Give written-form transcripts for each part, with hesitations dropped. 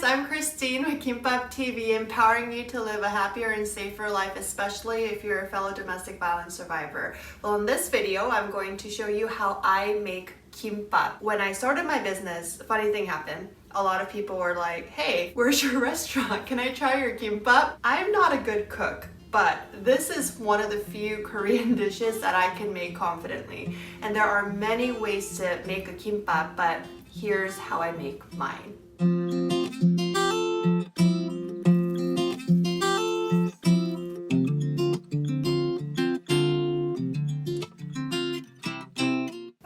I'm Christine with Kimbop TV, empowering you to live a happier and safer life, especially if you're a fellow domestic violence survivor. Well, in this video, I'm going to show you how I make kimbop. When I started my business, a funny thing happened. A lot of people were like, hey, where's your restaurant? Can I try your kimbop? I'm not a good cook, but this is one of the few Korean dishes that I can make confidently. And there are many ways to make a kimbop, but here's how I make mine.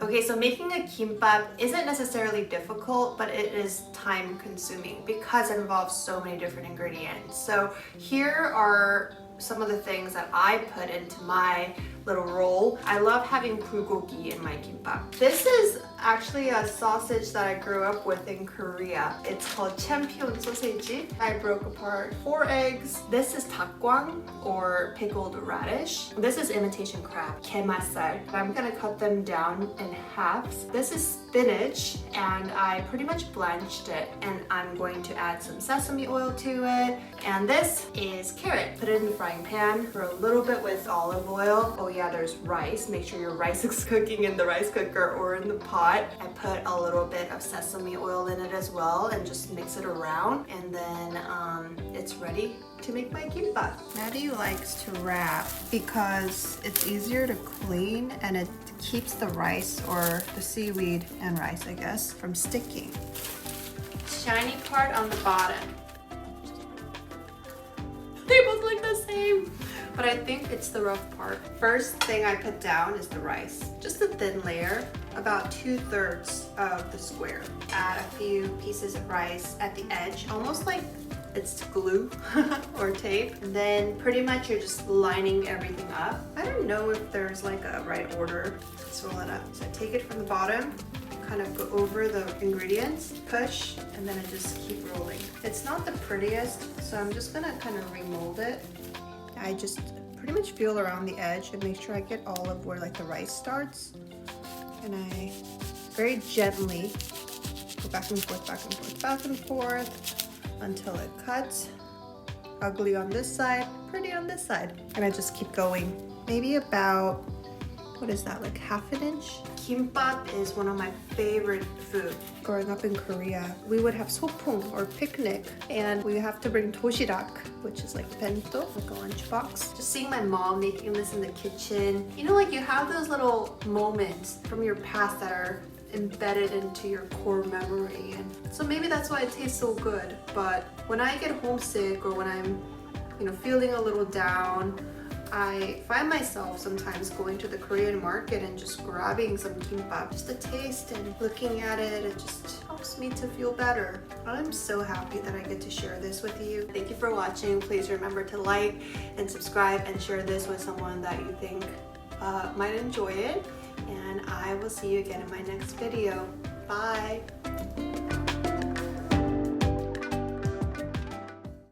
Okay, so making a kimbop isn't necessarily difficult, but it is time consuming because it involves so many different ingredients. So here are some of the things that I put into my little roll. I love having bulgogi in my kimbop. This is actually a sausage that I grew up with in Korea. It's called champion sausage. I broke apart 4 eggs. This is takgwang, or pickled radish. This is imitation crab, gemasal. I'm gonna cut them down in halves. This is spinach, and I pretty much blanched it, and I'm going to add some sesame oil to it. And this is carrot. Put it in the frying pan for a little bit with olive oil. Oh yeah, there's rice. Make sure your rice is cooking in the rice cooker or in the pot. I put a little bit of sesame oil in it as well and just mix it around, and then it's ready to make my kimbop. Maddie likes to wrap because it's easier to clean and it keeps the rice, or the seaweed and rice I guess, from sticking. Shiny part on the bottom. They both look the same, but I think it's the rough part. First thing I put down is the rice. Just a thin layer, about 2/3 of the square. Add a few pieces of rice at the edge, almost like it's glue or tape. And then pretty much you're just lining everything up. I don't know if there's like a right order. Let's roll it up. So I take it from the bottom, kind of go over the ingredients, push, and then I just keep rolling. It's not the prettiest, so I'm just gonna kind of remold it. I just pretty much feel around the edge and make sure I get all of where like the rice starts. And I very gently go back and forth, back and forth, back and forth until it cuts. Ugly on this side, pretty on this side. And I just keep going. Maybe about, what is that, like 1/2 inch? Kimbop is one of my favorite food. Growing up in Korea, we would have sopung, or picnic, and we have to bring doshirak, which is like bento, like a lunchbox. Just seeing my mom making this in the kitchen. You know, like you have those little moments from your past that are embedded into your core memory, and so maybe that's why it tastes so good. But when I get homesick, or when I'm, you know, feeling a little down, I find myself sometimes going to the Korean market and just grabbing some kimbop just to taste, and looking at it, it just helps me to feel better. I'm so happy that I get to share this with you. Thank you for watching. Please remember to like and subscribe and share this with someone that you think might enjoy it. And I will see you again in my next video. Bye!